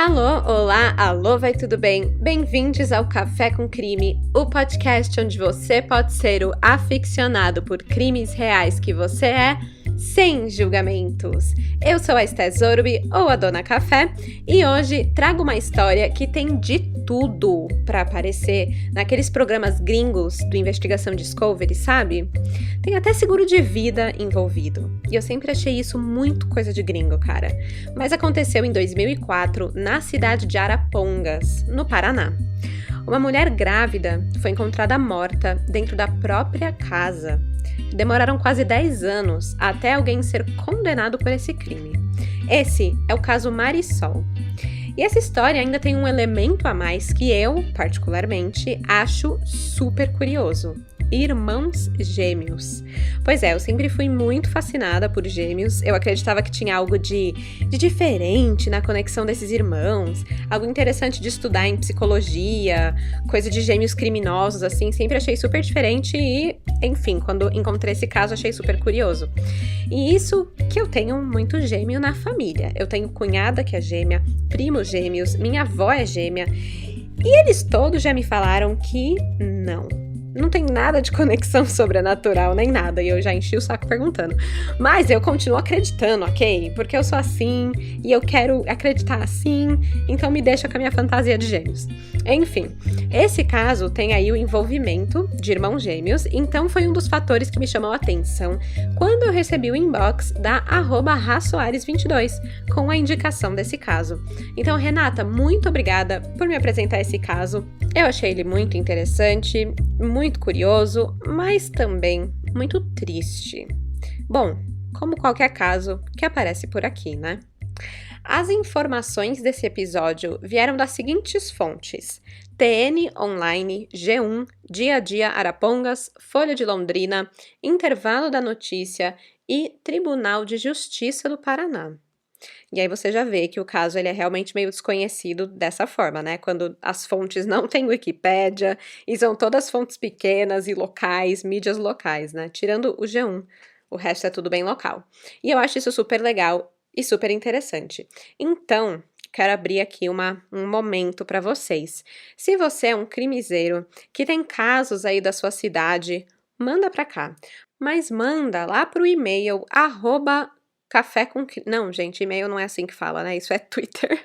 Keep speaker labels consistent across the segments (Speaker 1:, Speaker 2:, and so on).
Speaker 1: Alô, olá, alô, vai tudo bem? Bem-vindos ao Café com Crime, o podcast onde você pode ser o aficionado por crimes reais que você é, sem julgamentos. Eu sou a Esté Zorbi, ou a Dona Café, e hoje trago uma história que tem de tudo para aparecer naqueles programas gringos do Investigação Discovery, sabe? Tem até seguro de vida envolvido. E eu sempre achei isso muito coisa de gringo, cara. Mas aconteceu em 2004, na cidade de Arapongas, no Paraná. Uma mulher grávida foi encontrada morta dentro da própria casa. Demoraram quase 10 anos até alguém ser condenado por esse crime. Esse é o caso Marisol. E essa história ainda tem um elemento a mais que eu, particularmente, acho super curioso. Irmãos gêmeos. Pois é, eu sempre fui muito fascinada por gêmeos. Eu acreditava que tinha algo de diferente na conexão desses irmãos, algo interessante de estudar em psicologia, coisa de gêmeos criminosos, assim, sempre achei super diferente e, enfim, quando encontrei esse caso, achei super curioso. E isso que eu tenho muito gêmeo na família. Eu tenho cunhada que é gêmea, primos gêmeos, minha avó é gêmea, e eles todos já me falaram que não tem nada de conexão sobrenatural, nem nada, e eu já enchi o saco perguntando. Mas eu continuo acreditando, ok? Porque eu sou assim, e eu quero acreditar assim, então me deixa com a minha fantasia de gêmeos. Enfim, esse caso tem aí o envolvimento de irmãos gêmeos, então foi um dos fatores que me chamou a atenção quando eu recebi o inbox da @rasoares22 com a indicação desse caso. Então, Renata, muito obrigada por me apresentar esse caso. Eu achei ele muito interessante, muito curioso, mas também muito triste. Bom, como qualquer caso que aparece por aqui, né? As informações desse episódio vieram das seguintes fontes: TN Online, G1, Dia a Dia Arapongas, Folha de Londrina, Intervalo da Notícia e Tribunal de Justiça do Paraná. E aí você já vê que o caso ele é realmente meio desconhecido dessa forma, né? Quando as fontes não têm Wikipédia e são todas fontes pequenas e locais, mídias locais, né? Tirando o G1, o resto é tudo bem local. E eu acho isso super legal e super interessante. Então, quero abrir aqui um momento para vocês. Se você é um crimezeiro que tem casos aí da sua cidade, manda para cá. Mas manda lá pro e-mail @café com... Não, gente, e-mail não é assim que fala, né? Isso é Twitter.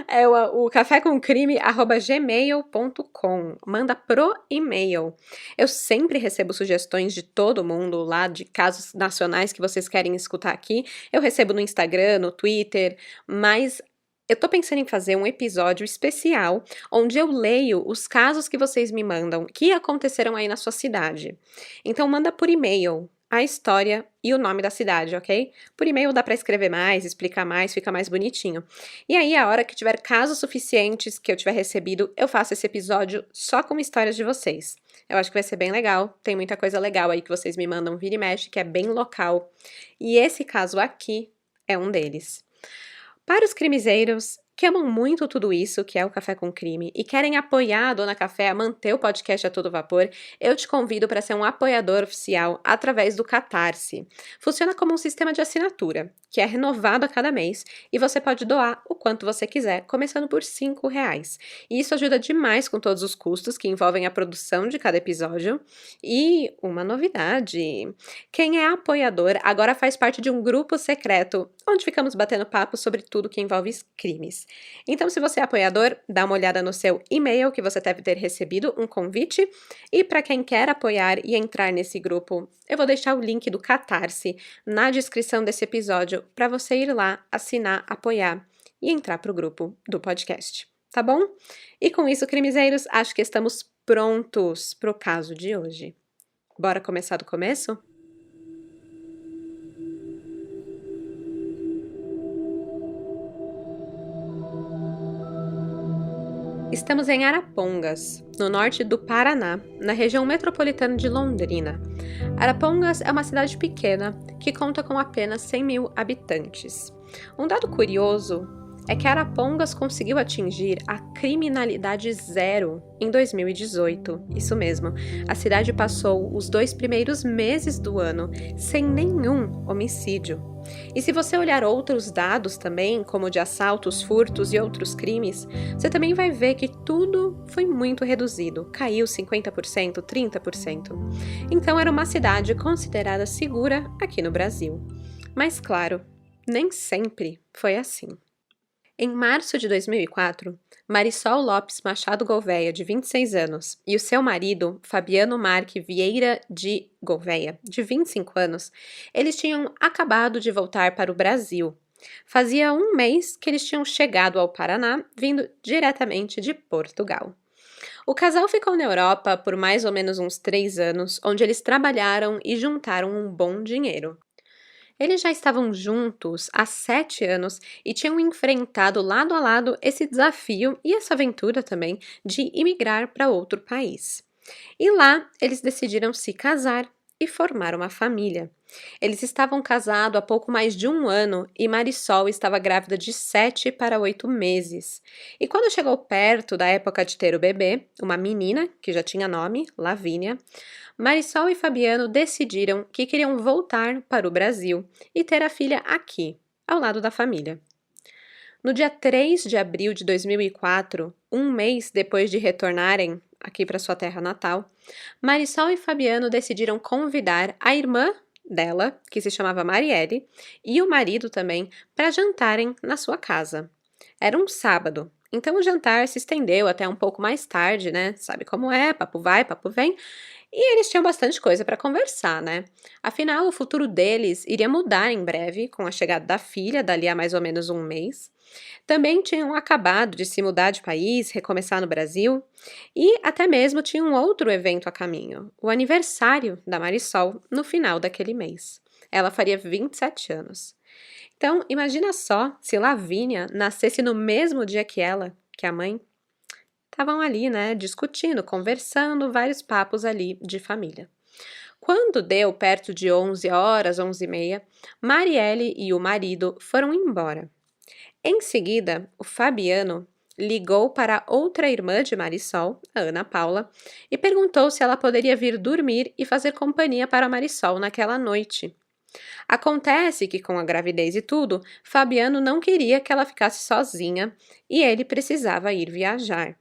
Speaker 1: É o cafécomcrime@gmail.com. Manda pro e-mail. Eu sempre recebo sugestões de todo mundo lá, de casos nacionais que vocês querem escutar aqui. Eu recebo no Instagram, no Twitter, mas eu tô pensando em fazer um episódio especial onde eu leio os casos que vocês me mandam, que aconteceram aí na sua cidade. Então manda por e-mail a história e o nome da cidade, ok? Por e-mail dá para escrever mais, explicar mais, fica mais bonitinho. E aí, a hora que tiver casos suficientes que eu tiver recebido, eu faço esse episódio só com histórias de vocês. Eu acho que vai ser bem legal, tem muita coisa legal aí que vocês me mandam vira e mexe, que é bem local. E esse caso aqui é um deles. Para os crimezeiros que amam muito tudo isso, que é o Café com Crime, e querem apoiar a Dona Café a manter o podcast a todo vapor, eu te convido para ser um apoiador oficial através do Catarse. Funciona como um sistema de assinatura, que é renovado a cada mês, e você pode doar o quanto você quiser, começando por R$5. E isso ajuda demais com todos os custos que envolvem a produção de cada episódio. E uma novidade: quem é apoiador agora faz parte de um grupo secreto, onde ficamos batendo papo sobre tudo que envolve crimes. Então, se você é apoiador, dá uma olhada no seu e-mail, que você deve ter recebido um convite. E para quem quer apoiar e entrar nesse grupo, eu vou deixar o link do Catarse na descrição desse episódio para você ir lá, assinar, apoiar e entrar para o grupo do podcast, tá bom? E com isso, crimezeiros, acho que estamos prontos para o caso de hoje. Bora começar do começo? Estamos em Arapongas, no norte do Paraná, na região metropolitana de Londrina. Arapongas é uma cidade pequena que conta com apenas 100 mil habitantes. Um dado curioso é que Arapongas conseguiu atingir a criminalidade zero em 2018. Isso mesmo, a cidade passou os 2 primeiros meses do ano sem nenhum homicídio. E se você olhar outros dados também, como de assaltos, furtos e outros crimes, você também vai ver que tudo foi muito reduzido, caiu 50%, 30%. Então era uma cidade considerada segura aqui no Brasil. Mas claro, nem sempre foi assim. Em março de 2004, Marisol Lopes Machado Gouveia, de 26 anos, e o seu marido, Fabiano Marque Vieira de Gouveia, de 25 anos, eles tinham acabado de voltar para o Brasil. Fazia um mês que eles tinham chegado ao Paraná, vindo diretamente de Portugal. O casal ficou na Europa por mais ou menos uns 3 anos, onde eles trabalharam e juntaram um bom dinheiro. Eles já estavam juntos há 7 anos e tinham enfrentado lado a lado esse desafio e essa aventura também de imigrar para outro país. E lá eles decidiram se casar e formar uma família. Eles estavam casados há pouco mais de um ano e Marisol estava grávida de 7 para 8 meses. E quando chegou perto da época de ter o bebê, uma menina, que já tinha nome, Lavínia, Marisol e Fabiano decidiram que queriam voltar para o Brasil e ter a filha aqui, ao lado da família. No dia 3 de abril de 2004, um mês depois de retornarem aqui para sua terra natal, Marisol e Fabiano decidiram convidar a irmã dela, que se chamava Marielle, e o marido também, para jantarem na sua casa. Era um sábado, então o jantar se estendeu até um pouco mais tarde, né? Sabe como é, papo vai, papo vem. E eles tinham bastante coisa para conversar, né? Afinal, o futuro deles iria mudar em breve, com a chegada da filha, dali a mais ou menos um mês. Também tinham acabado de se mudar de país, recomeçar no Brasil, e até mesmo tinha um outro evento a caminho, o aniversário da Marisol, no final daquele mês. Ela faria 27 anos. Então, imagina só se Lavínia nascesse no mesmo dia que ela, que a mãe. Estavam ali, né, discutindo, conversando, vários papos ali de família. Quando deu perto de 11 horas, 11h30, Marielle e o marido foram embora. Em seguida, o Fabiano ligou para outra irmã de Marisol, a Ana Paula, e perguntou se ela poderia vir dormir e fazer companhia para Marisol naquela noite. Acontece que, com a gravidez e tudo, Fabiano não queria que ela ficasse sozinha e ele precisava ir viajar.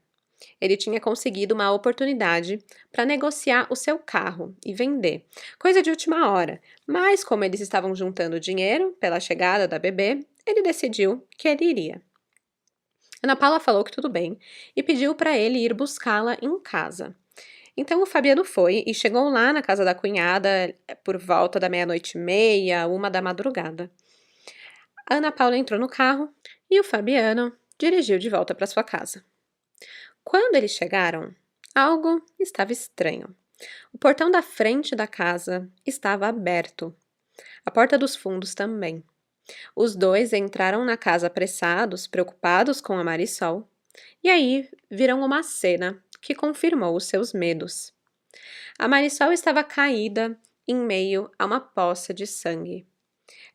Speaker 1: Ele tinha conseguido uma oportunidade para negociar o seu carro e vender, coisa de última hora, mas como eles estavam juntando dinheiro pela chegada da bebê, ele decidiu que ele iria. Ana Paula falou que tudo bem e pediu para ele ir buscá-la em casa. Então o Fabiano foi e chegou lá na casa da cunhada por volta da 00:30, 1h da madrugada. A Ana Paula entrou no carro e o Fabiano dirigiu de volta para sua casa. Quando eles chegaram, algo estava estranho. O portão da frente da casa estava aberto. A porta dos fundos também. Os dois entraram na casa apressados, preocupados com a Marisol, e aí viram uma cena que confirmou os seus medos. A Marisol estava caída em meio a uma poça de sangue.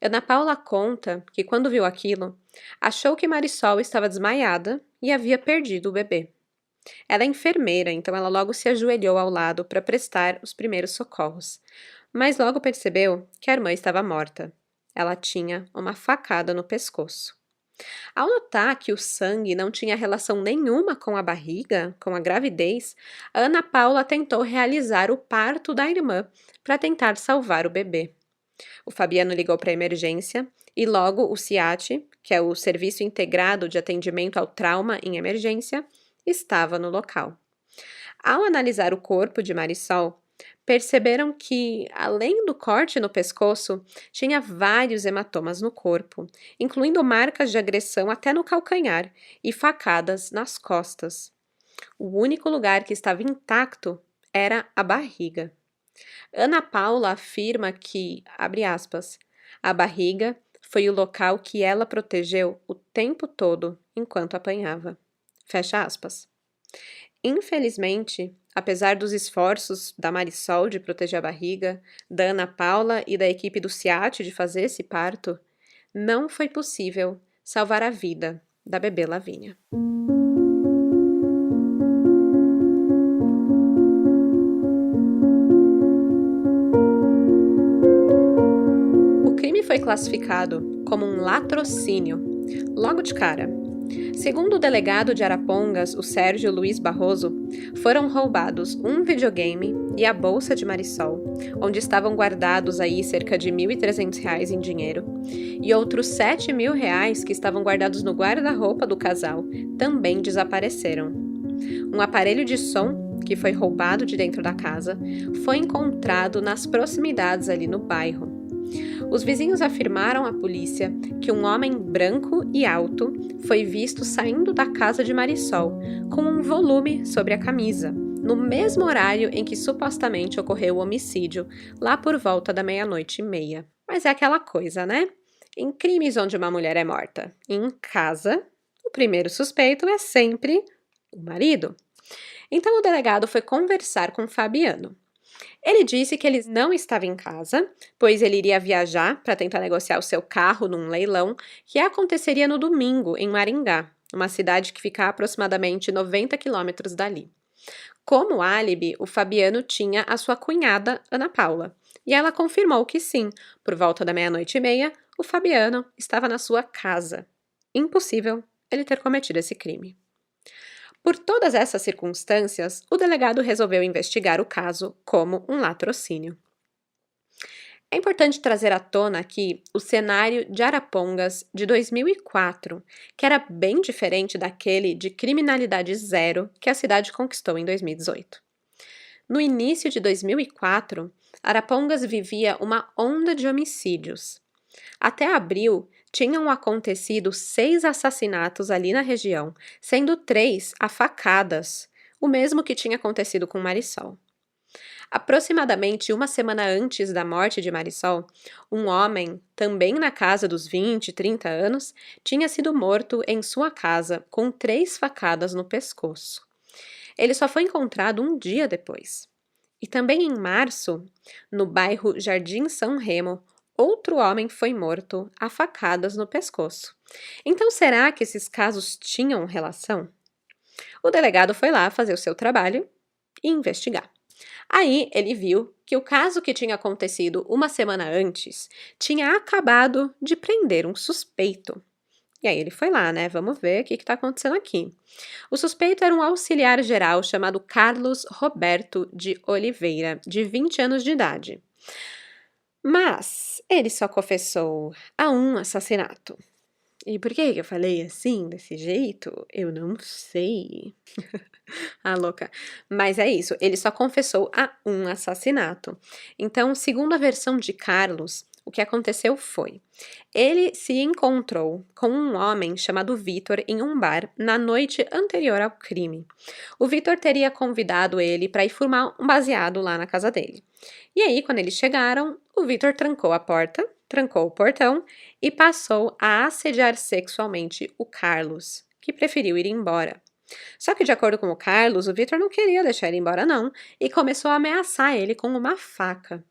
Speaker 1: Ana Paula conta que, quando viu aquilo, achou que Marisol estava desmaiada e havia perdido o bebê. Ela é enfermeira, então ela logo se ajoelhou ao lado para prestar os primeiros socorros, mas logo percebeu que a irmã estava morta. Ela tinha uma facada no pescoço. Ao notar que o sangue não tinha relação nenhuma com a barriga, com a gravidez, Ana Paula tentou realizar o parto da irmã para tentar salvar o bebê. O Fabiano ligou para a emergência e logo o SIAT, que é o Serviço Integrado de Atendimento ao Trauma em Emergência, estava no local. Ao analisar o corpo de Marisol, perceberam que, além do corte no pescoço, tinha vários hematomas no corpo, incluindo marcas de agressão até no calcanhar e facadas nas costas. O único lugar que estava intacto era a barriga. Ana Paula afirma que, abre aspas, a barriga foi o local que ela protegeu o tempo todo enquanto apanhava. Fecha aspas. Infelizmente, apesar dos esforços da Marisol de proteger a barriga, da Ana Paula e da equipe do SIAT de fazer esse parto, não foi possível salvar a vida da bebê Lavínia. O crime foi classificado como um latrocínio logo de cara. Segundo o delegado de Arapongas, o Sérgio Luiz Barroso, foram roubados um videogame e a bolsa de Marisol, onde estavam guardados aí cerca de R$ 1.300 em dinheiro, e outros R$ 7.000 que estavam guardados no guarda-roupa do casal também desapareceram. Um aparelho de som, que foi roubado de dentro da casa, foi encontrado nas proximidades ali no bairro. Os vizinhos afirmaram à polícia que um homem branco e alto foi visto saindo da casa de Marisol com um volume sobre a camisa, no mesmo horário em que supostamente ocorreu o homicídio, lá por volta da 00:30. Mas é aquela coisa, né? Em crimes onde uma mulher é morta em casa, o primeiro suspeito é sempre o marido. Então o delegado foi conversar com Fabiano. Ele disse que ele não estava em casa, pois ele iria viajar para tentar negociar o seu carro num leilão que aconteceria no domingo, em Maringá, uma cidade que fica a aproximadamente 90 quilômetros dali. Como álibi, o Fabiano tinha a sua cunhada, Ana Paula, e ela confirmou que sim, por volta da 00:30, o Fabiano estava na sua casa. Impossível ele ter cometido esse crime. Por todas essas circunstâncias, o delegado resolveu investigar o caso como um latrocínio. É importante trazer à tona aqui o cenário de Arapongas de 2004, que era bem diferente daquele de criminalidade zero que a cidade conquistou em 2018. No início de 2004, Arapongas vivia uma onda de homicídios. Até abril, tinham acontecido 6 assassinatos ali na região, sendo 3 a facadas, o mesmo que tinha acontecido com Marisol. Aproximadamente uma semana antes da morte de Marisol, um homem, também na casa dos 20, 30 anos, tinha sido morto em sua casa com 3 facadas no pescoço. Ele só foi encontrado um dia depois. E também em março, no bairro Jardim São Remo, outro homem foi morto a facadas no pescoço. Então, será que esses casos tinham relação? O delegado foi lá fazer o seu trabalho e investigar. Aí, ele viu que o caso que tinha acontecido uma semana antes tinha acabado de prender um suspeito. E aí ele foi lá, né? Vamos ver o que está acontecendo aqui. O suspeito era um auxiliar geral chamado Carlos Roberto de Oliveira, de 20 anos de idade. Mas ele só confessou a um assassinato. E por que eu falei assim, desse jeito? Eu não sei. Ah, louca. Mas é isso, ele só confessou a um assassinato. Então, segundo a versão de Carlos, o que aconteceu foi: ele se encontrou com um homem chamado Vitor em um bar na noite anterior ao crime. O Vitor teria convidado ele para ir fumar um baseado lá na casa dele. E aí, quando eles chegaram, o Vitor trancou a porta, trancou o portão e passou a assediar sexualmente o Carlos, que preferiu ir embora. Só que, de acordo com o Carlos, o Vitor não queria deixar ele embora não e começou a ameaçar ele com uma faca.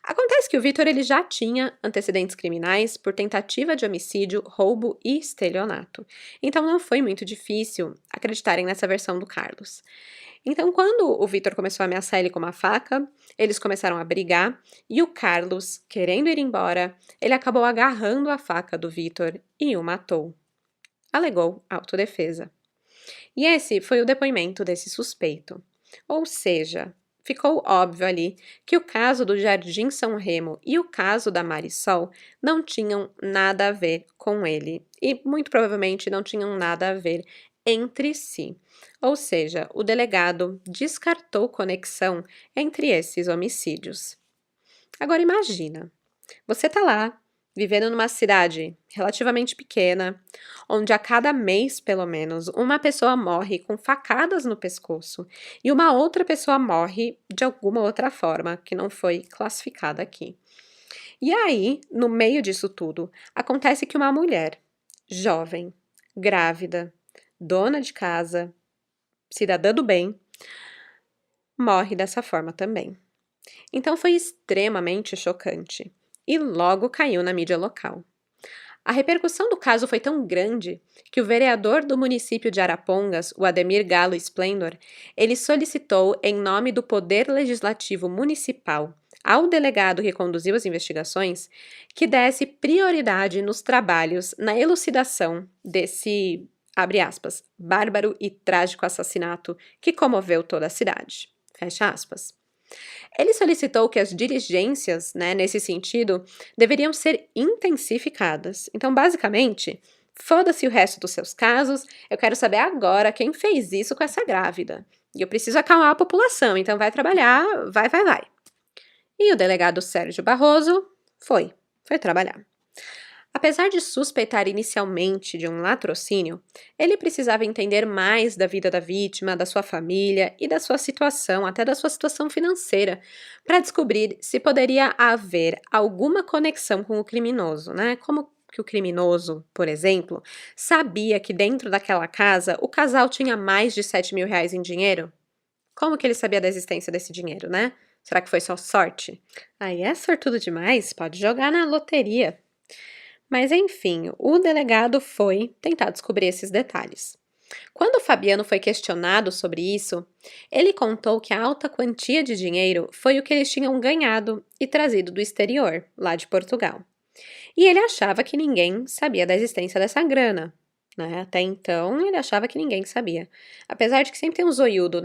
Speaker 1: Acontece que o Vitor ele já tinha antecedentes criminais por tentativa de homicídio, roubo e estelionato. Então não foi muito difícil acreditarem nessa versão do Carlos. Então, quando o Vitor começou a ameaçar ele com uma faca, eles começaram a brigar e o Carlos, querendo ir embora, ele acabou agarrando a faca do Vitor e o matou. Alegou autodefesa. E esse foi o depoimento desse suspeito. Ou seja, ficou óbvio ali que o caso do Jardim São Remo e o caso da Marisol não tinham nada a ver com ele e muito provavelmente não tinham nada a ver entre si. Ou seja, o delegado descartou conexão entre esses homicídios. Agora imagina, você tá lá, vivendo numa cidade relativamente pequena, onde a cada mês, pelo menos, uma pessoa morre com facadas no pescoço e uma outra pessoa morre de alguma outra forma que não foi classificada aqui. E aí, no meio disso tudo, acontece que uma mulher jovem, grávida, dona de casa, cidadã do bem, morre dessa forma também. Então foi extremamente chocante e logo caiu na mídia local. A repercussão do caso foi tão grande que o vereador do município de Arapongas, o Ademir Galo Splendor, ele solicitou, em nome do Poder Legislativo Municipal, ao delegado que conduziu as investigações, que desse prioridade nos trabalhos na elucidação desse, abre aspas, bárbaro e trágico assassinato que comoveu toda a cidade. Fecha aspas. Ele solicitou que as diligências, nesse sentido, deveriam ser intensificadas. Então, basicamente, foda-se o resto dos seus casos, eu quero saber agora quem fez isso com essa grávida. E eu preciso acalmar a população, então vai trabalhar, vai. E o delegado Sérgio Barroso foi trabalhar. Apesar de suspeitar inicialmente de um latrocínio, ele precisava entender mais da vida da vítima, da sua família e da sua situação, até da sua situação financeira, para descobrir se poderia haver alguma conexão com o criminoso, Como que o criminoso, por exemplo, sabia que dentro daquela casa o casal tinha mais de 7 mil reais em dinheiro? Como que ele sabia da existência desse dinheiro, Será que foi só sorte? Aí é sortudo demais, pode jogar na loteria. Mas enfim, o delegado foi tentar descobrir esses detalhes. Quando o Fabiano foi questionado sobre isso, ele contou que a alta quantia de dinheiro foi o que eles tinham ganhado e trazido do exterior, lá de Portugal. E ele achava que ninguém sabia da existência dessa grana, Até então, ele achava que ninguém sabia. Apesar de que sempre tem um zoiudo,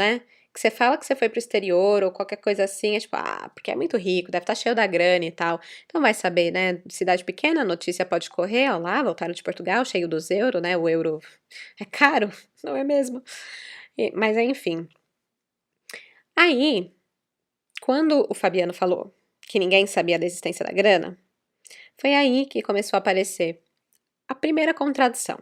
Speaker 1: Que você fala que você foi pro exterior ou qualquer coisa assim, é tipo, porque é muito rico, deve estar cheio da grana e tal. Então vai saber, Cidade pequena, a notícia pode correr, ó lá, voltaram de Portugal, cheio dos euros, O euro é caro, não é mesmo? Mas enfim. Aí, quando o Fabiano falou que ninguém sabia da existência da grana, foi aí que começou a aparecer a primeira contradição.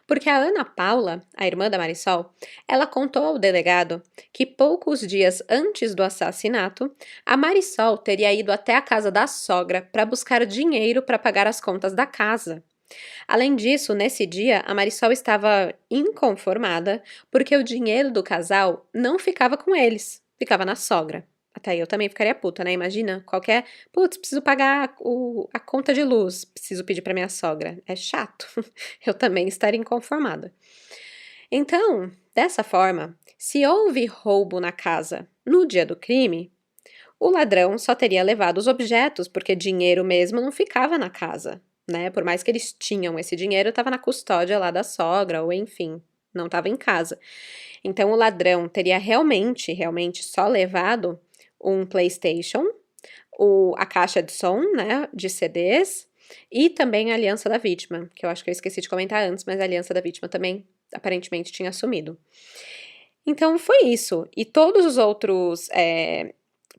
Speaker 1: Porque a Ana Paula, a irmã da Marisol, ela contou ao delegado que poucos dias antes do assassinato, a Marisol teria ido até a casa da sogra para buscar dinheiro para pagar as contas da casa. Além disso, nesse dia, a Marisol estava inconformada porque o dinheiro do casal não ficava com eles, ficava na sogra. Até aí eu também ficaria puta, Imagina, preciso pagar a conta de luz, preciso pedir para minha sogra. É chato. Eu também estaria inconformada. Então, dessa forma, se houve roubo na casa no dia do crime, o ladrão só teria levado os objetos, porque dinheiro mesmo não ficava na casa, Por mais que eles tinham esse dinheiro, estava na custódia lá da sogra, ou enfim, não estava em casa. Então, o ladrão teria realmente só levado um PlayStation, a caixa de som, de CDs, e também a aliança da vítima, que eu acho que eu esqueci de comentar antes, mas a aliança da vítima também aparentemente tinha sumido. Então foi isso, e todos os outros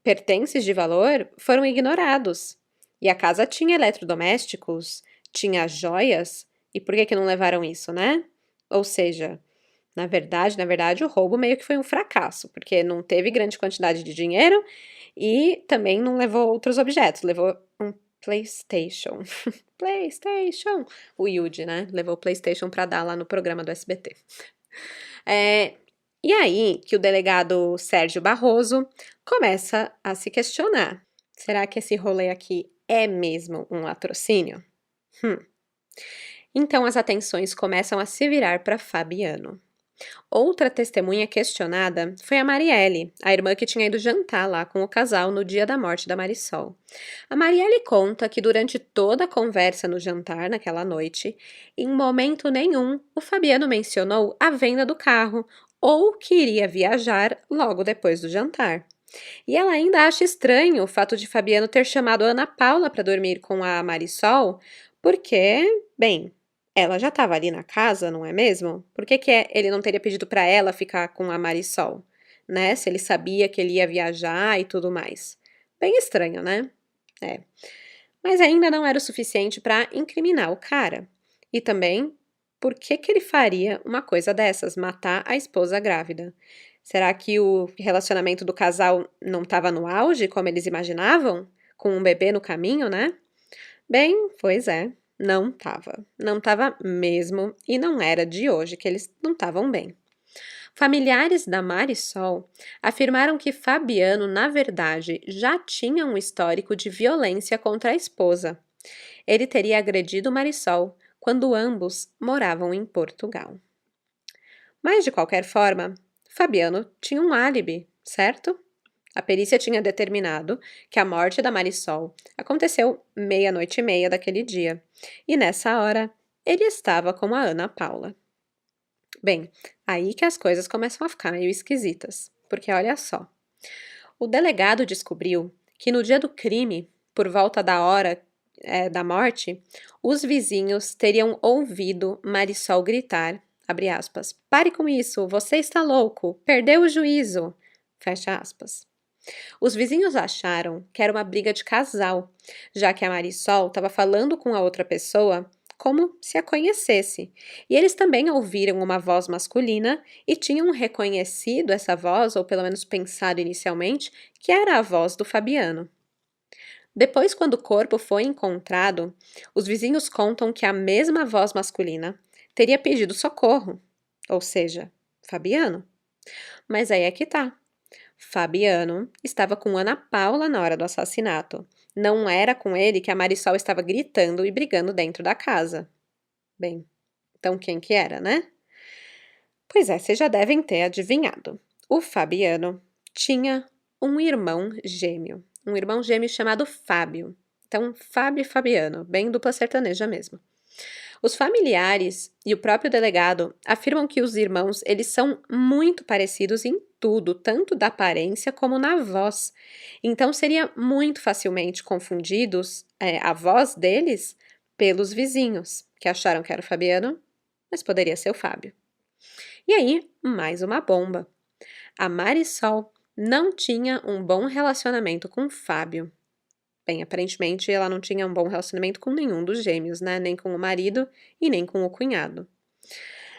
Speaker 1: pertences de valor foram ignorados. E a casa tinha eletrodomésticos, tinha joias, e por que não levaram isso, Ou seja, na verdade, o roubo meio que foi um fracasso, porque não teve grande quantidade de dinheiro e também não levou outros objetos, levou um PlayStation. PlayStation! O Yuji, Levou o PlayStation para dar lá no programa do SBT. E aí que o delegado Sérgio Barroso começa a se questionar. Será que esse rolê aqui é mesmo um latrocínio? Então as atenções começam a se virar para Fabiano. Outra testemunha questionada foi a Marielle, a irmã que tinha ido jantar lá com o casal no dia da morte da Marisol. A Marielle conta que durante toda a conversa no jantar naquela noite, em momento nenhum o Fabiano mencionou a venda do carro ou que iria viajar logo depois do jantar. E ela ainda acha estranho o fato de Fabiano ter chamado a Ana Paula para dormir com a Marisol, porque, bem, ela já estava ali na casa, não é mesmo? Por que ele não teria pedido para ela ficar com a Marisol, Se ele sabia que ele ia viajar e tudo mais. Bem estranho, Mas ainda não era o suficiente para incriminar o cara. E também, por que ele faria uma coisa dessas, matar a esposa grávida? Será que o relacionamento do casal não estava no auge, como eles imaginavam? Com um bebê no caminho, Bem, pois é. Não estava mesmo, e não era de hoje que eles não estavam bem. Familiares da Marisol afirmaram que Fabiano, na verdade, já tinha um histórico de violência contra a esposa. Ele teria agredido Marisol quando ambos moravam em Portugal. Mas, de qualquer forma, Fabiano tinha um álibi, certo? A perícia tinha determinado que a morte da Marisol aconteceu 00:30 daquele dia, e nessa hora ele estava com a Ana Paula. Bem, aí que as coisas começam a ficar meio esquisitas, porque olha só. O delegado descobriu que no dia do crime, por volta da hora da morte, os vizinhos teriam ouvido Marisol gritar, abre aspas, "Pare com isso, você está louco, perdeu o juízo", fecha aspas. Os vizinhos acharam que era uma briga de casal, já que a Marisol estava falando com a outra pessoa como se a conhecesse. E eles também ouviram uma voz masculina e tinham reconhecido essa voz, ou pelo menos pensado inicialmente, que era a voz do Fabiano. Depois, quando o corpo foi encontrado, os vizinhos contam que a mesma voz masculina teria pedido socorro, ou seja, Fabiano. Mas aí é que tá. Fabiano estava com Ana Paula na hora do assassinato. Não era com ele que a Marisol estava gritando e brigando dentro da casa. Bem, então quem que era, né? Pois é, vocês já devem ter adivinhado. O Fabiano tinha um irmão gêmeo chamado Fábio. Então, Fábio e Fabiano, bem dupla sertaneja mesmo. Os familiares e o próprio delegado afirmam que os irmãos, eles são muito parecidos em tudo, tanto da aparência como na voz. Então, seria muito facilmente confundidos a voz deles pelos vizinhos, que acharam que era o Fabiano, mas poderia ser o Fábio. E aí, mais uma bomba. A Marisol não tinha um bom relacionamento com o Fábio. Bem, aparentemente ela não tinha um bom relacionamento com nenhum dos gêmeos, né? Nem com o marido e nem com o cunhado.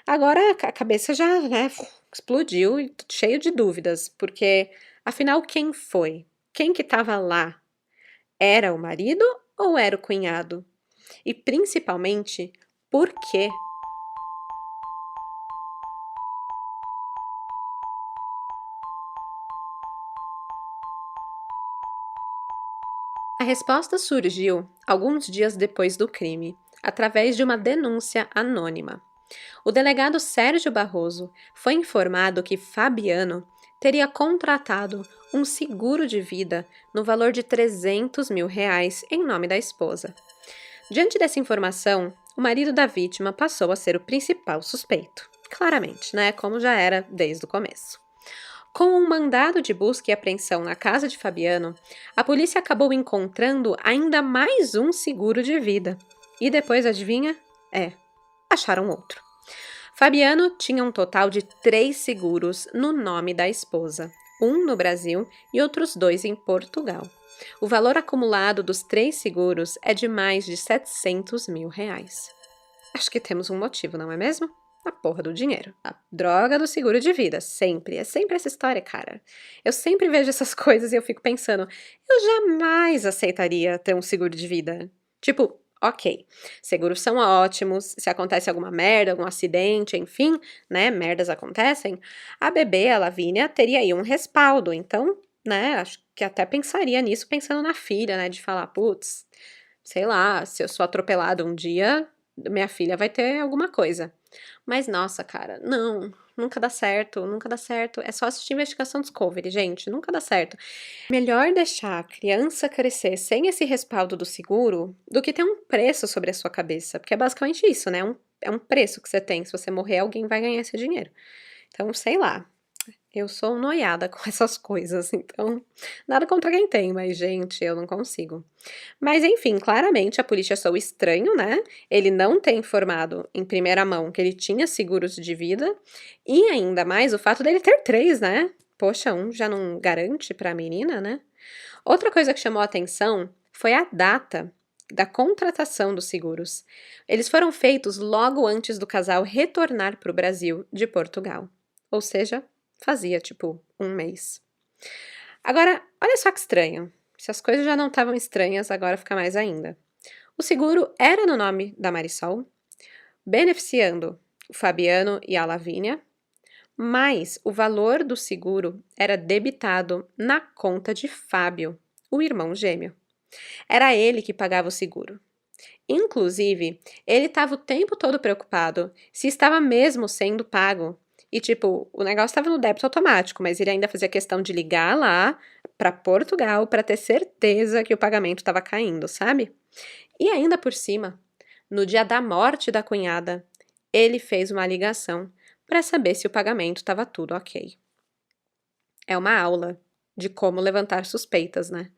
Speaker 1: Agora a cabeça já, né, explodiu e cheio de dúvidas, porque afinal quem foi? Quem que estava lá? Era o marido ou era o cunhado? E principalmente, por quê? A resposta surgiu alguns dias depois do crime, através de uma denúncia anônima. O delegado Sérgio Barroso foi informado que Fabiano teria contratado um seguro de vida no valor de R$ 300 mil em nome da esposa. Diante dessa informação, o marido da vítima passou a ser o principal suspeito. Claramente, né? Como já era desde o começo. Com um mandado de busca e apreensão na casa de Fabiano, a polícia acabou encontrando ainda mais um seguro de vida. E depois, adivinha? Acharam outro. Fabiano tinha um total de 3 seguros no nome da esposa, um no Brasil e outros 2 em Portugal. O valor acumulado dos 3 seguros é de mais de R$ 700 mil. Acho que temos um motivo, não é mesmo? A porra do dinheiro. A droga do seguro de vida, sempre. É sempre essa história, cara. Eu sempre vejo essas coisas e eu fico pensando, eu jamais aceitaria ter um seguro de vida. Tipo, ok, seguros são ótimos, se acontece alguma merda, algum acidente, enfim, né, merdas acontecem, a bebê, a Lavínia, teria aí um respaldo, então, né, acho que até pensaria nisso pensando na filha, né, de falar, putz, sei lá, se eu sou atropelada um dia, minha filha vai ter alguma coisa. Mas, nossa, cara, não, nunca dá certo, nunca dá certo. É só assistir Investigação Discovery, gente, nunca dá certo. Melhor deixar a criança crescer sem esse respaldo do seguro do que ter um preço sobre a sua cabeça, porque é basicamente isso, né? É um preço que você tem. Se você morrer, alguém vai ganhar esse dinheiro. Então, sei lá. Eu sou noiada com essas coisas, então nada contra quem tem, mas gente, eu não consigo. Mas enfim, claramente a polícia achou estranho, né? Ele não ter informado em primeira mão que ele tinha seguros de vida e ainda mais o fato dele ter 3, né? Poxa, um já não garante pra menina, né? Outra coisa que chamou a atenção foi a data da contratação dos seguros. Eles foram feitos logo antes do casal retornar para o Brasil de Portugal. Ou seja, fazia, tipo, um mês. Agora, olha só que estranho. Se as coisas já não estavam estranhas, agora fica mais ainda. O seguro era no nome da Marisol, beneficiando o Fabiano e a Lavínia, mas o valor do seguro era debitado na conta de Fábio, o irmão gêmeo. Era ele que pagava o seguro. Inclusive, ele estava o tempo todo preocupado se estava mesmo sendo pago. E, tipo, o negócio estava no débito automático, mas ele ainda fazia questão de ligar lá para Portugal para ter certeza que o pagamento estava caindo, sabe? E ainda por cima, no dia da morte da cunhada, ele fez uma ligação para saber se o pagamento estava tudo ok. É uma aula de como levantar suspeitas, né?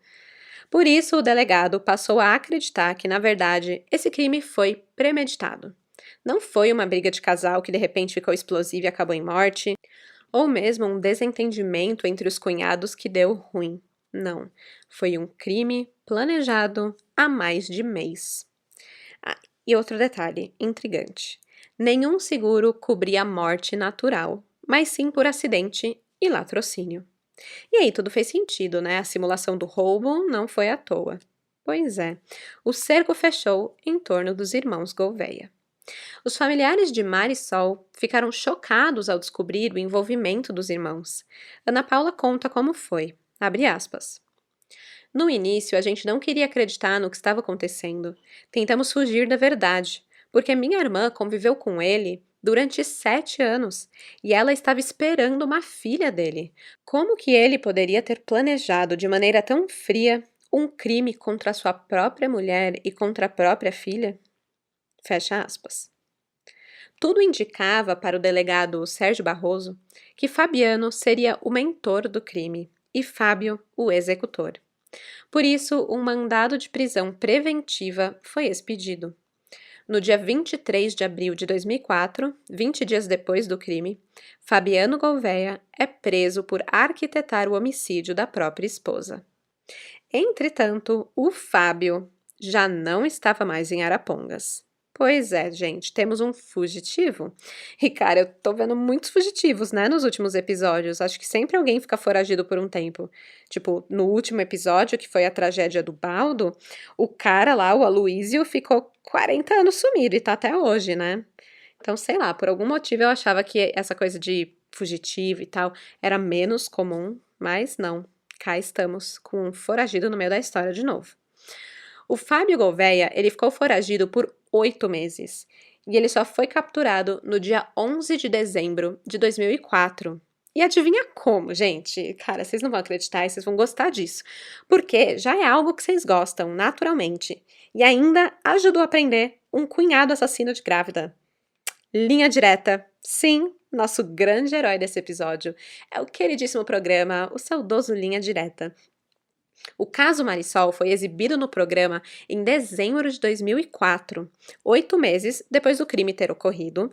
Speaker 1: Por isso, o delegado passou a acreditar que, na verdade, esse crime foi premeditado. Não foi uma briga de casal que de repente ficou explosiva e acabou em morte, ou mesmo um desentendimento entre os cunhados que deu ruim. Não, foi um crime planejado há mais de mês. Ah, e outro detalhe intrigante: nenhum seguro cobria a morte natural, mas sim por acidente e latrocínio. E aí tudo fez sentido, né? A simulação do roubo não foi à toa. Pois é, o cerco fechou em torno dos irmãos Gouveia. Os familiares de Marisol ficaram chocados ao descobrir o envolvimento dos irmãos. Ana Paula conta como foi. Abre aspas. No início, a gente não queria acreditar no que estava acontecendo. Tentamos fugir da verdade, porque minha irmã conviveu com ele durante 7 anos e ela estava esperando uma filha dele. Como que ele poderia ter planejado de maneira tão fria um crime contra sua própria mulher e contra a própria filha? Fecha aspas. Tudo indicava para o delegado Sérgio Barroso que Fabiano seria o mentor do crime e Fábio o executor. Por isso, um mandado de prisão preventiva foi expedido. No dia 23 de abril de 2004, 20 dias depois do crime, Fabiano Gouveia é preso por arquitetar o homicídio da própria esposa. Entretanto, o Fábio já não estava mais em Arapongas. Pois é, gente, temos um fugitivo. E, cara, eu tô vendo muitos fugitivos, né, nos últimos episódios. Acho que sempre alguém fica foragido por um tempo. Tipo, no último episódio, que foi a tragédia do Baldo, o cara lá, o Aloísio, ficou 40 anos sumido e tá até hoje, né? Então, sei lá, por algum motivo eu achava que essa coisa de fugitivo e tal era menos comum, mas não. Cá estamos com um foragido no meio da história de novo. O Fábio Gouveia, ele ficou foragido por 8 meses. E ele só foi capturado no dia 11 de dezembro de 2004. E adivinha como, gente? Cara, vocês não vão acreditar e vocês vão gostar disso. Porque já é algo que vocês gostam, naturalmente. E ainda ajudou a prender um cunhado assassino de grávida. Linha Direta. Sim, nosso grande herói desse episódio. É o queridíssimo programa, o saudoso Linha Direta. O caso Marisol foi exibido no programa em dezembro de 2004, 8 meses depois do crime ter ocorrido,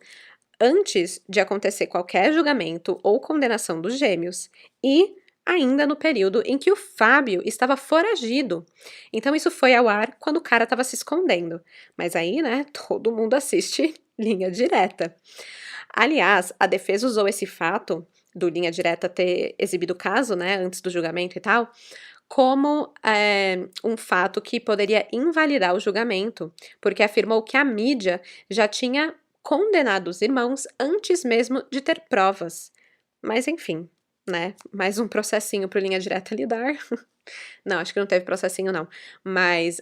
Speaker 1: antes de acontecer qualquer julgamento ou condenação dos gêmeos, e ainda no período em que o Fábio estava foragido. Então isso foi ao ar quando o cara estava se escondendo. Mas aí, né, todo mundo assiste Linha Direta. Aliás, a defesa usou esse fato do Linha Direta ter exibido o caso, né, antes do julgamento e tal, como um fato que poderia invalidar o julgamento, porque afirmou que a mídia já tinha condenado os irmãos antes mesmo de ter provas. Mas enfim, né? Mais um processinho pro Linha Direta lidar. Não, acho que não teve processinho não, mas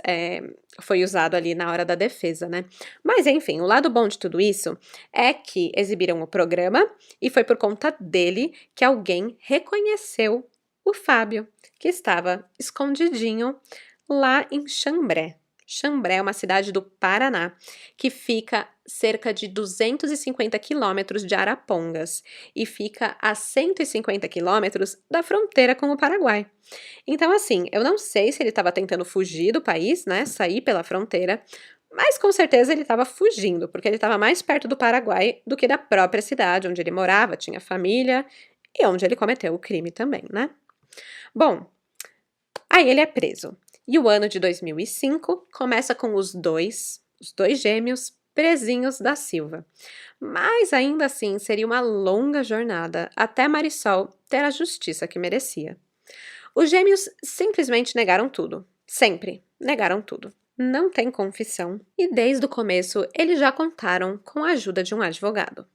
Speaker 1: foi usado ali na hora da defesa, né? Mas enfim, o lado bom de tudo isso é que exibiram o programa e foi por conta dele que alguém reconheceu o Fábio, que estava escondidinho lá em Xambré. Xambré é uma cidade do Paraná, que fica cerca de 250 quilômetros de Arapongas e fica a 150 quilômetros da fronteira com o Paraguai. Então, assim, eu não sei se ele estava tentando fugir do país, né, sair pela fronteira, mas com certeza ele estava fugindo, porque ele estava mais perto do Paraguai do que da própria cidade onde ele morava, tinha família e onde ele cometeu o crime também, né? Bom, aí ele é preso. E o ano de 2005 começa com os dois gêmeos presinhos da Silva. Mas ainda assim seria uma longa jornada até Marisol ter a justiça que merecia. Os gêmeos simplesmente negaram tudo. Sempre negaram tudo. Não tem confissão. E desde o começo eles já contaram com a ajuda de um advogado.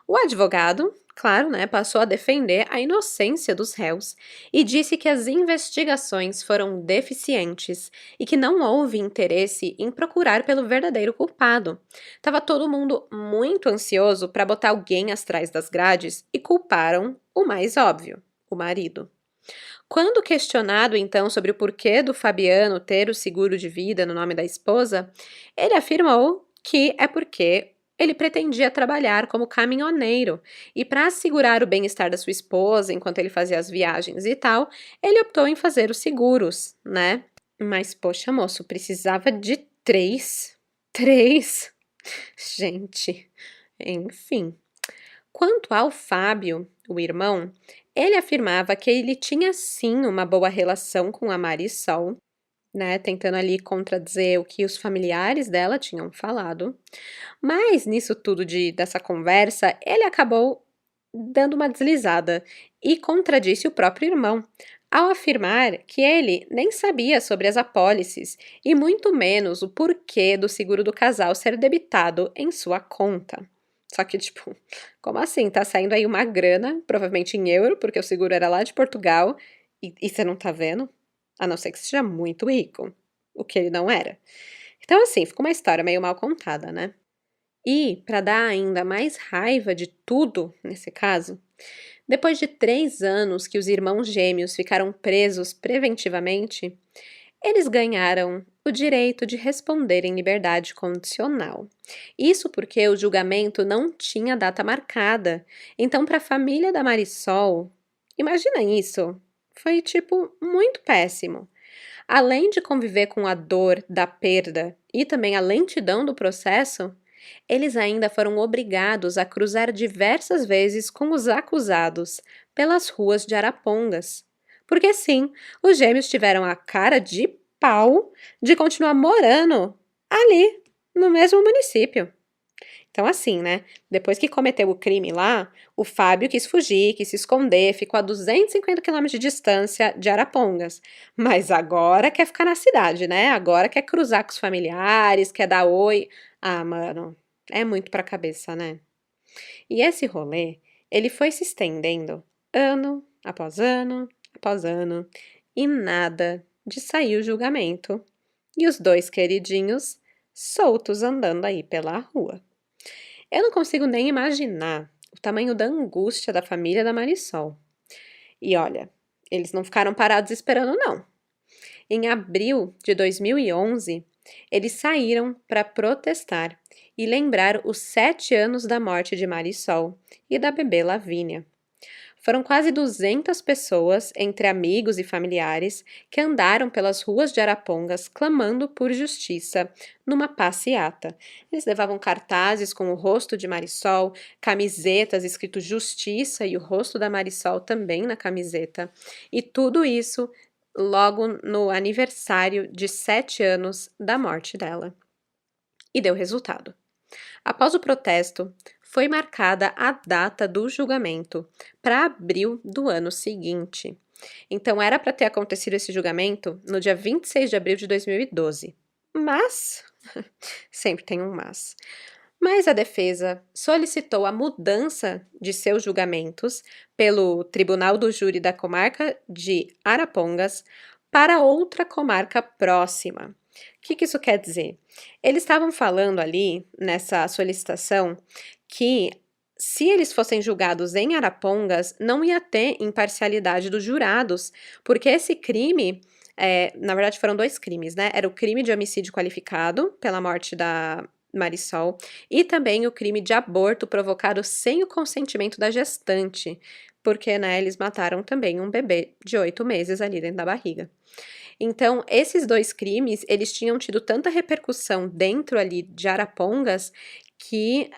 Speaker 1: O advogado, claro, né, passou a defender a inocência dos réus e disse que as investigações foram deficientes e que não houve interesse em procurar pelo verdadeiro culpado. Tava todo mundo muito ansioso para botar alguém atrás das grades e culparam o mais óbvio, o marido. Quando questionado então sobre o porquê do Fabiano ter o seguro de vida no nome da esposa, ele afirmou que é porque ele pretendia trabalhar como caminhoneiro e para assegurar o bem-estar da sua esposa enquanto ele fazia as viagens e tal, ele optou em fazer os seguros, né? Mas, poxa, moço, precisava de três? Três? Gente, enfim. Quanto ao Fábio, o irmão, ele afirmava que ele tinha sim uma boa relação com a Marisol, né, tentando ali contradizer o que os familiares dela tinham falado. Mas nisso tudo dessa conversa, ele acabou dando uma deslizada e contradisse o próprio irmão, ao afirmar que ele nem sabia sobre as apólices e muito menos o porquê do seguro do casal ser debitado em sua conta. Só que, tipo, como assim? Tá saindo aí uma grana, provavelmente em euro, porque o seguro era lá de Portugal, e você não tá vendo? A não ser que seja muito rico, o que ele não era. Então, assim, ficou uma história meio mal contada, né? E, para dar ainda mais raiva de tudo nesse caso, depois de 3 anos que os irmãos gêmeos ficaram presos preventivamente, eles ganharam o direito de responder em liberdade condicional. Isso porque o julgamento não tinha data marcada. Então, para a família da Marisol, imagina isso, foi tipo muito péssimo. Além de conviver com a dor da perda e também a lentidão do processo, eles ainda foram obrigados a cruzar diversas vezes com os acusados pelas ruas de Arapongas. Porque sim, os gêmeos tiveram a cara de pau de continuar morando ali, no mesmo município. Então, assim, né? Depois que cometeu o crime lá, o Fábio quis fugir, quis se esconder, ficou a 250 quilômetros de distância de Arapongas. Mas agora quer ficar na cidade, né? Agora quer cruzar com os familiares, quer dar oi. Ah, mano, é muito pra cabeça, né? E esse rolê, ele foi se estendendo ano após ano, e nada de sair o julgamento. E os dois queridinhos soltos andando aí pela rua. Eu não consigo nem imaginar o tamanho da angústia da família da Marisol. E olha, eles não ficaram parados esperando, não. Em abril de 2011, eles saíram para protestar e lembrar os 7 anos da morte de Marisol e da bebê Lavínia. Foram quase 200 pessoas, entre amigos e familiares, que andaram pelas ruas de Arapongas clamando por justiça numa passeata. Eles levavam cartazes com o rosto de Marisol, camisetas escrito Justiça e o rosto da Marisol também na camiseta. E tudo isso logo no aniversário de 7 anos da morte dela. E deu resultado. Após o protesto, foi marcada a data do julgamento para abril do ano seguinte. Então, era para ter acontecido esse julgamento no dia 26 de abril de 2012. Mas, sempre tem um mas. Mas a defesa solicitou a mudança de seus julgamentos pelo Tribunal do Júri da comarca de Arapongas para outra comarca próxima. O que isso quer dizer? Eles estavam falando ali, nessa solicitação, que se eles fossem julgados em Arapongas, não ia ter imparcialidade dos jurados, porque esse crime, na verdade foram 2 crimes, né? Era o crime de homicídio qualificado pela morte da Marisol e também o crime de aborto provocado sem o consentimento da gestante, porque, né, eles mataram também um bebê de 8 meses ali dentro da barriga. Então, esses 2 crimes, eles tinham tido tanta repercussão dentro ali de Arapongas que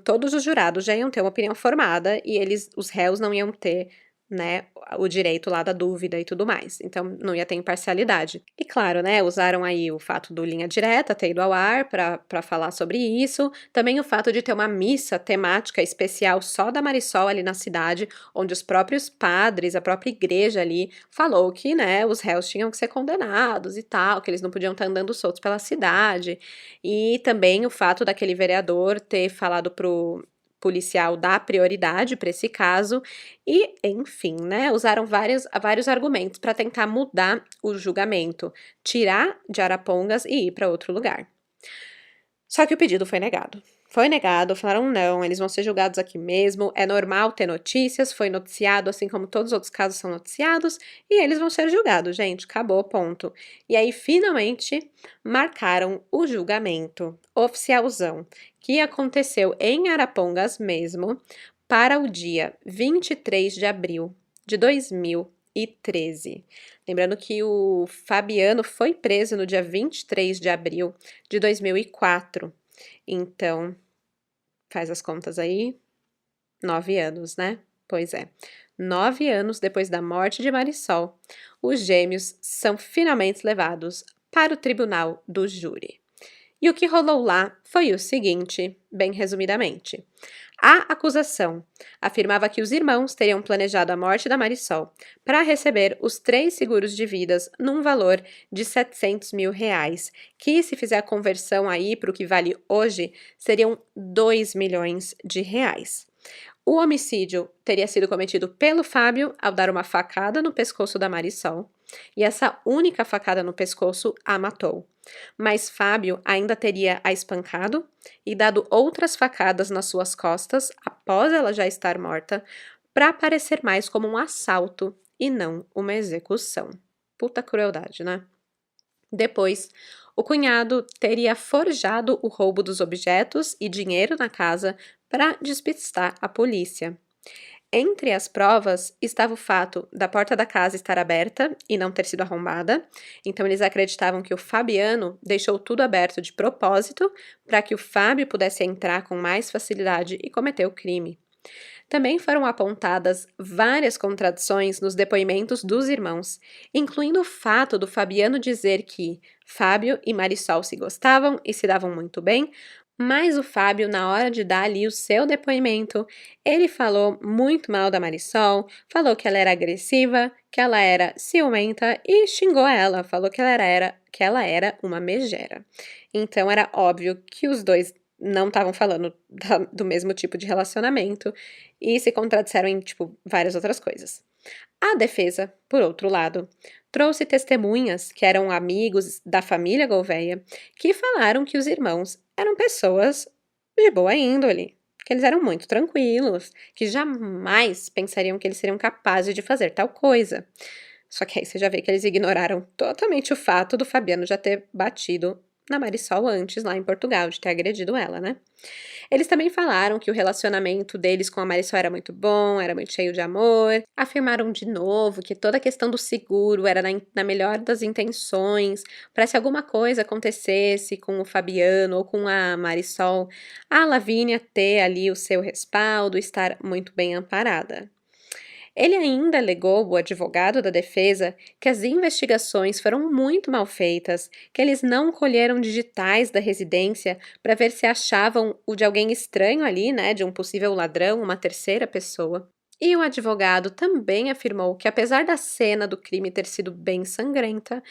Speaker 1: todos os jurados já iam ter uma opinião formada e os réus não iam ter, né, o direito lá da dúvida e tudo mais. Então, não ia ter imparcialidade. E claro, né, usaram aí o fato do Linha Direta ter ido ao ar para falar sobre isso. Também o fato de ter uma missa temática especial só da Marisol ali na cidade, onde os próprios padres, a própria igreja ali, falou que, né, os réus tinham que ser condenados e tal, que eles não podiam estar andando soltos pela cidade. E também o fato daquele vereador ter falado policial dá prioridade para esse caso e, enfim, né, usaram vários argumentos para tentar mudar o julgamento, tirar de Arapongas e ir para outro lugar. Só que o pedido foi negado. Foi negado, falaram não, eles vão ser julgados aqui mesmo, é normal ter notícias, foi noticiado assim como todos os outros casos são noticiados, e eles vão ser julgados, gente, acabou, ponto. E aí, finalmente, marcaram o julgamento oficialzão, que aconteceu em Arapongas mesmo, para o dia 23 de abril de 2013. Lembrando que o Fabiano foi preso no dia 23 de abril de 2004. Então, faz as contas aí, 9 anos, né? Pois é, 9 anos depois da morte de Marisol, os gêmeos são finalmente levados para o tribunal do júri. E o que rolou lá foi o seguinte, bem resumidamente. A acusação afirmava que os irmãos teriam planejado a morte da Marisol para receber os 3 seguros de vidas num valor de R$700 mil, que se fizer a conversão aí para o que vale hoje, seriam R$2 milhões. O homicídio teria sido cometido pelo Fábio ao dar uma facada no pescoço da Marisol, e essa única facada no pescoço a matou. Mas Fábio ainda teria a espancado e dado outras facadas nas suas costas após ela já estar morta, para parecer mais como um assalto e não uma execução. Puta crueldade, né? Depois, o cunhado teria forjado o roubo dos objetos e dinheiro na casa para despistar a polícia. Entre as provas estava o fato da porta da casa estar aberta e não ter sido arrombada, então eles acreditavam que o Fabiano deixou tudo aberto de propósito para que o Fábio pudesse entrar com mais facilidade e cometer o crime. Também foram apontadas várias contradições nos depoimentos dos irmãos, incluindo o fato do Fabiano dizer que Fábio e Marisol se gostavam e se davam muito bem, mas o Fábio, na hora de dar ali o seu depoimento, ele falou muito mal da Marisol, falou que ela era agressiva, que ela era ciumenta e xingou ela, falou que ela era uma megera. Então era óbvio que os dois não estavam falando do mesmo tipo de relacionamento e se contradisseram em, várias outras coisas. A defesa, por outro lado, trouxe testemunhas que eram amigos da família Gouveia, que falaram que os irmãos eram pessoas de boa índole, que eles eram muito tranquilos, que jamais pensariam que eles seriam capazes de fazer tal coisa. Só que aí você já vê que eles ignoraram totalmente o fato do Fabiano já ter batido na Marisol antes, lá em Portugal, de ter agredido ela, né? Eles também falaram que o relacionamento deles com a Marisol era muito bom, era muito cheio de amor. Afirmaram de novo que toda a questão do seguro era na melhor das intenções, para se alguma coisa acontecesse com o Fabiano ou com a Marisol, a Lavínia ter ali o seu respaldo, estar muito bem amparada. Ele ainda alegou, o advogado da defesa, que as investigações foram muito mal feitas, que eles não colheram digitais da residência para ver se achavam o de alguém estranho ali, né, de um possível ladrão, uma terceira pessoa. E o advogado também afirmou que, apesar da cena do crime ter sido bem sangrenta,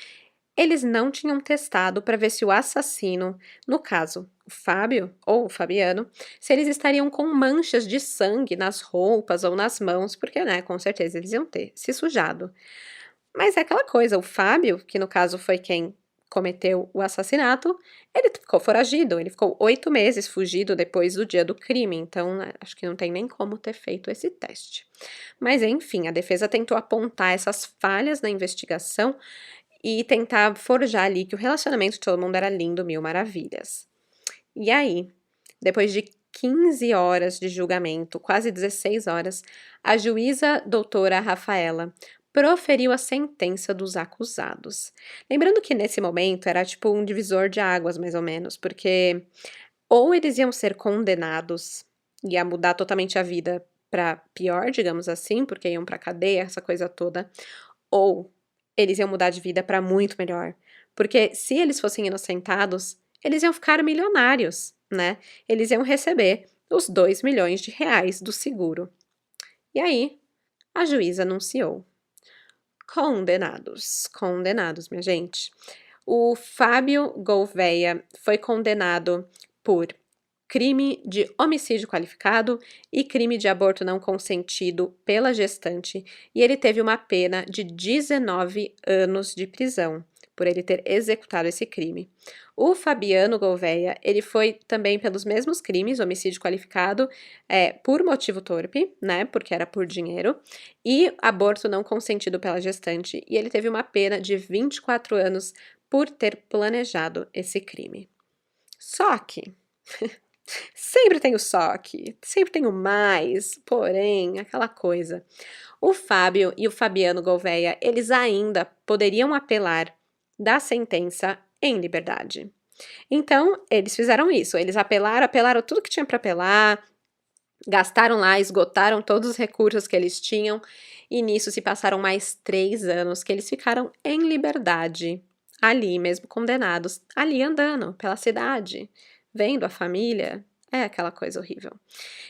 Speaker 1: eles não tinham testado para ver se o assassino, no caso, o Fábio ou o Fabiano, se eles estariam com manchas de sangue nas roupas ou nas mãos, porque, né, com certeza eles iam ter se sujado. Mas é aquela coisa, o Fábio, que no caso foi quem cometeu o assassinato, ele ficou foragido, ele ficou 8 meses fugido depois do dia do crime, então né, acho que não tem nem como ter feito esse teste. Mas enfim, a defesa tentou apontar essas falhas na investigação e tentar forjar ali que o relacionamento de todo mundo era lindo, mil maravilhas. E aí, depois de 15 horas de julgamento, quase 16 horas, a juíza doutora Rafaela proferiu a sentença dos acusados. Lembrando que nesse momento era tipo um divisor de águas, mais ou menos, porque ou eles iam ser condenados, ia mudar totalmente a vida para pior, digamos assim, porque iam para cadeia, essa coisa toda, ou eles iam mudar de vida para muito melhor. Porque se eles fossem inocentados, eles iam ficar milionários, né? Eles iam receber os R$2 milhões do seguro. E aí, a juíza anunciou. Condenados, minha gente. O Fábio Gouveia foi condenado por crime de homicídio qualificado e crime de aborto não consentido pela gestante, e ele teve uma pena de 19 anos de prisão por ele ter executado esse crime. O Fabiano Gouveia, ele foi também pelos mesmos crimes, homicídio qualificado, por motivo torpe, né, porque era por dinheiro, e aborto não consentido pela gestante, e ele teve uma pena de 24 anos por ter planejado esse crime. Só que sempre tem o só que, sempre tem o mais, porém, aquela coisa. O Fábio e o Fabiano Gouveia, eles ainda poderiam apelar da sentença em liberdade. Então, eles fizeram isso, eles apelaram tudo que tinha para apelar, gastaram lá, esgotaram todos os recursos que eles tinham, e nisso se passaram mais 3 anos que eles ficaram em liberdade, ali mesmo condenados, ali andando pela cidade, vendo a família, aquela coisa horrível.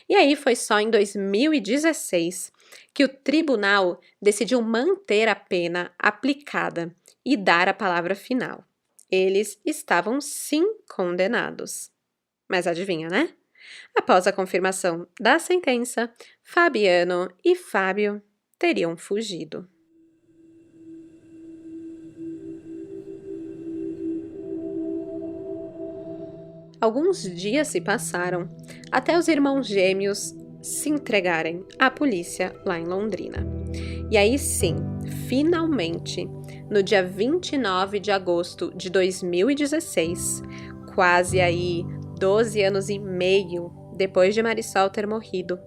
Speaker 1: E aí foi só em 2016 que o tribunal decidiu manter a pena aplicada e dar a palavra final. Eles estavam sim condenados. Mas adivinha, né? Após a confirmação da sentença, Fabiano e Fábio teriam fugido. Alguns dias se passaram até os irmãos gêmeos se entregarem à polícia lá em Londrina. E aí sim, finalmente, no dia 29 de agosto de 2016, quase aí 12 anos e meio depois de Marisol ter morrido,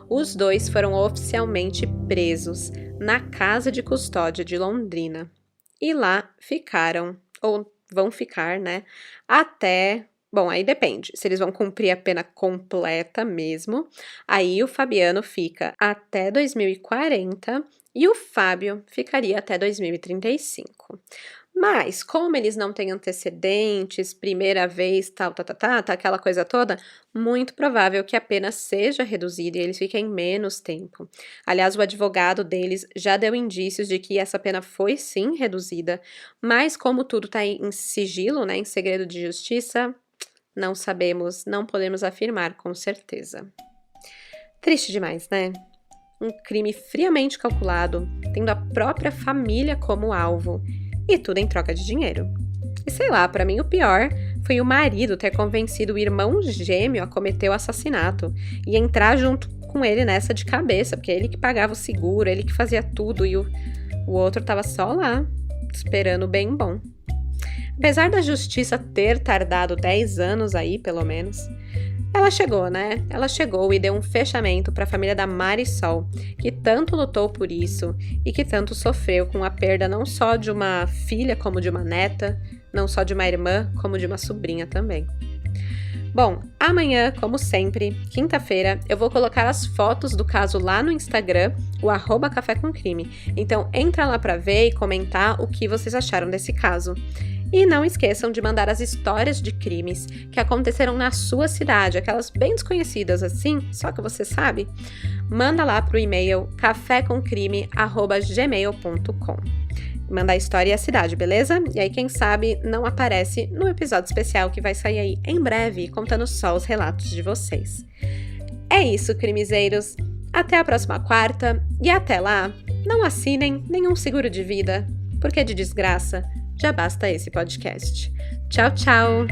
Speaker 1: os dois foram oficialmente presos na casa de custódia de Londrina. E lá ficaram, ou vão ficar, né, até... Bom, aí depende, se eles vão cumprir a pena completa mesmo, aí o Fabiano fica até 2040 e o Fábio ficaria até 2035. Mas, como eles não têm antecedentes, primeira vez, tal, aquela coisa toda, muito provável que a pena seja reduzida e eles fiquem menos tempo. Aliás, o advogado deles já deu indícios de que essa pena foi sim reduzida, mas como tudo está em sigilo, né, em segredo de justiça, não sabemos, não podemos afirmar com certeza. Triste demais, né? Um crime friamente calculado, tendo a própria família como alvo, e tudo em troca de dinheiro. E sei lá, pra mim o pior foi o marido ter convencido o irmão gêmeo a cometer o assassinato e entrar junto com ele nessa de cabeça, porque ele que pagava o seguro, ele que fazia tudo e o outro tava só lá, esperando o bem bom. Apesar da justiça ter tardado 10 anos aí, pelo menos, ela chegou, né? Ela chegou e deu um fechamento para a família da Marisol, que tanto lutou por isso e que tanto sofreu com a perda não só de uma filha como de uma neta, não só de uma irmã como de uma sobrinha também. Bom, amanhã, como sempre, quinta-feira, eu vou colocar as fotos do caso lá no Instagram, o @cafécomcrime. Então entra lá para ver e comentar o que vocês acharam desse caso. E não esqueçam de mandar as histórias de crimes que aconteceram na sua cidade, aquelas bem desconhecidas assim, só que você sabe. Manda lá pro e-mail cafécomcrime@gmail.com. Manda a história e a cidade, beleza? E aí, quem sabe, não aparece no episódio especial que vai sair aí em breve, contando só os relatos de vocês. É isso, crimezeiros. Até a próxima quarta e até lá, não assinem nenhum seguro de vida, porque de desgraça já basta esse podcast. Tchau, tchau!